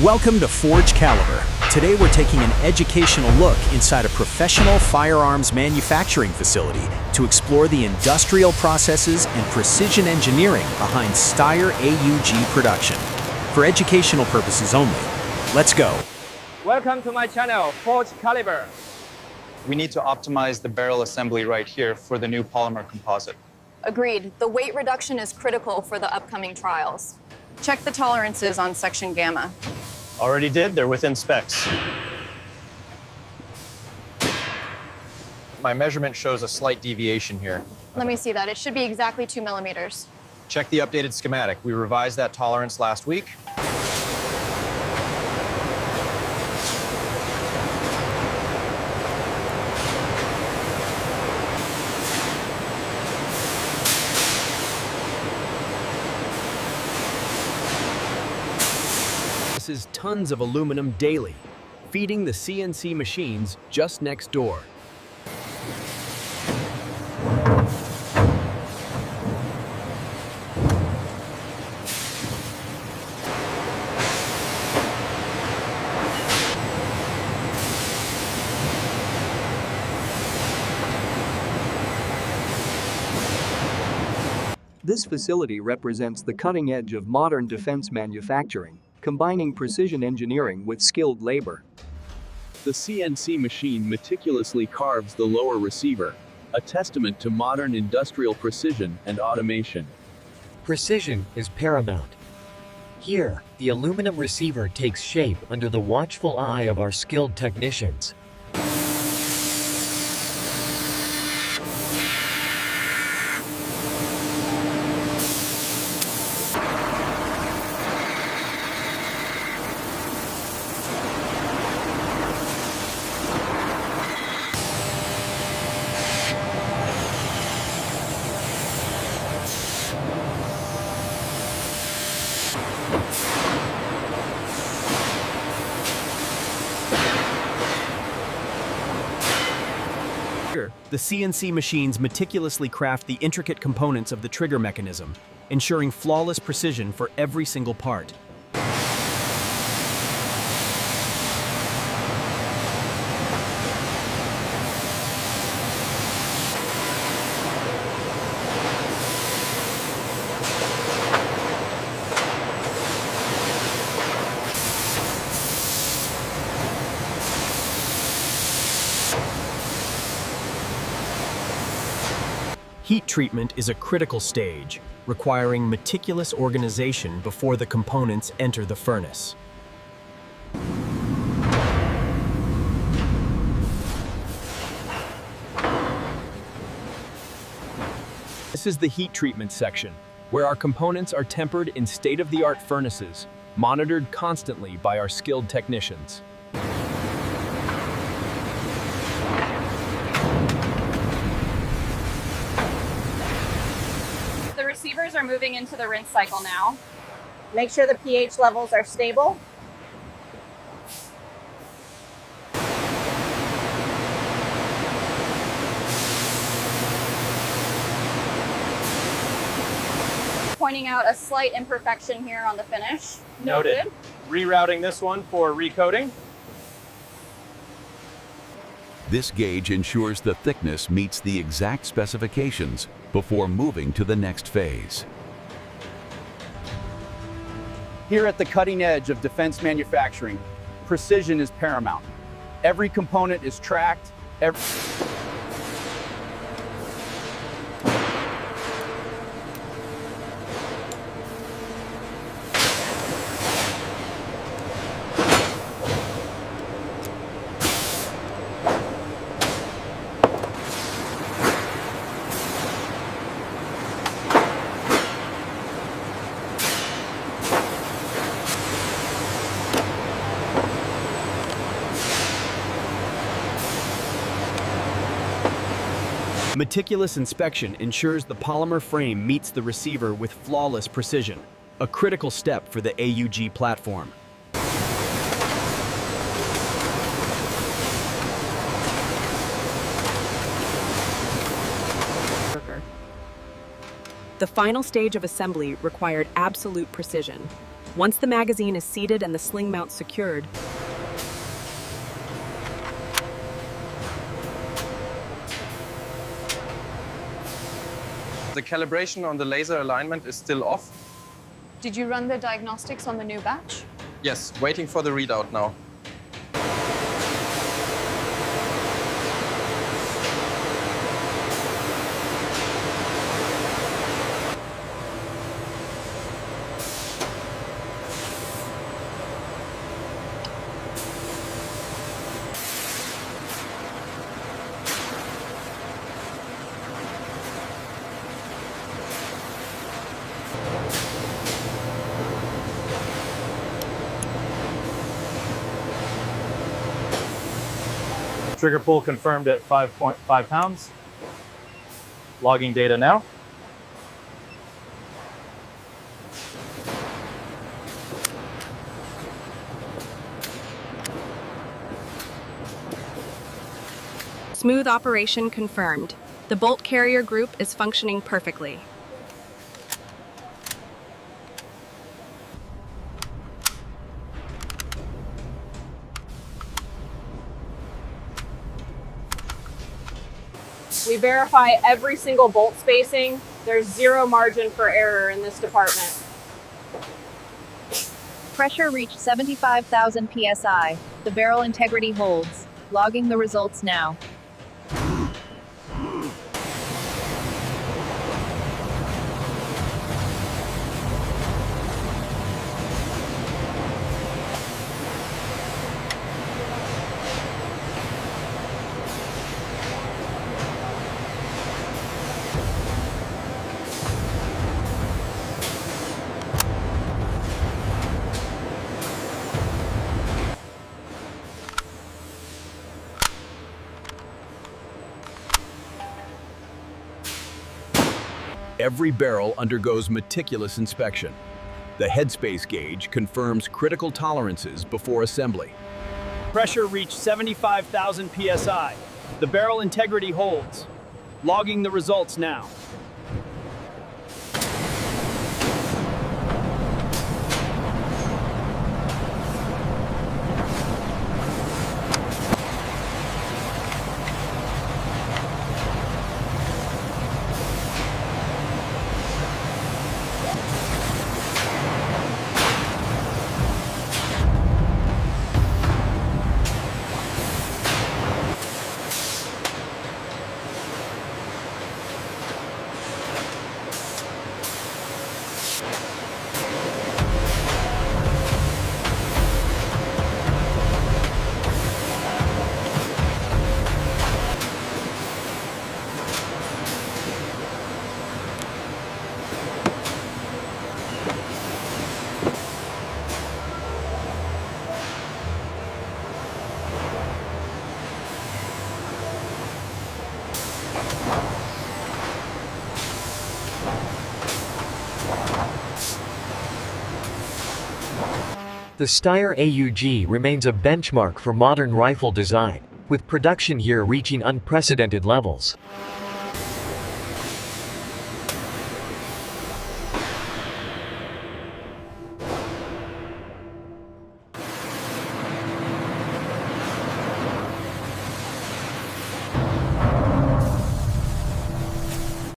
Welcome to Forge Caliber. Today we're taking an educational look inside a professional firearms manufacturing facility to explore the industrial processes and precision engineering behind Steyr AUG production. For educational purposes only. Let's go. Welcome to my channel, Forge Caliber. We need to optimize the barrel assembly right here for the new polymer composite. Agreed. The weight reduction is critical for the upcoming trials. Check the tolerances on section gamma. Already did, they're within specs. My measurement shows a slight deviation here. Let me see that. It should be exactly 2 millimeters. Check the updated schematic. We revised that tolerance last week. Is tons of aluminum daily, feeding the CNC machines just next door. This facility represents the cutting edge of modern defense manufacturing, combining precision engineering with skilled labor. The CNC machine meticulously carves the lower receiver, a testament to modern industrial precision and automation. Precision is paramount. Here, the aluminum receiver takes shape under the watchful eye of our skilled technicians. The CNC machines meticulously craft the intricate components of the trigger mechanism, ensuring flawless precision for every single part. Heat treatment is a critical stage, requiring meticulous organization before the components enter the furnace. This is the heat treatment section, where our components are tempered in state-of-the-art furnaces, monitored constantly by our skilled technicians. Receivers are moving into the rinse cycle now. Make sure the pH levels are stable. Pointing out a slight imperfection here on the finish. Noted. Rerouting this one for recoating. This gauge ensures the thickness meets the exact specifications before moving to the next phase. Here at the cutting edge of defense manufacturing, precision is paramount. Every component is tracked, Meticulous inspection ensures the polymer frame meets the receiver with flawless precision, a critical step for the AUG platform. The final stage of assembly required absolute precision. Once the magazine is seated and the sling mount secured, The calibration on the laser alignment is still off. Did you run the diagnostics on the new batch? Yes, waiting for the readout now. Trigger pull confirmed at 5.5 pounds. Logging data now. smooth operation confirmed. The bolt carrier group is functioning perfectly. We verify every single bolt spacing. There's zero margin for error in this department. Pressure reached 75,000 psi. The barrel integrity holds. Logging the results now. Every barrel undergoes meticulous inspection. The headspace gauge confirms critical tolerances before assembly. Pressure reached 75,000 psi. The barrel integrity holds. Logging the results now. The Steyr AUG remains a benchmark for modern rifle design, with production here reaching unprecedented levels.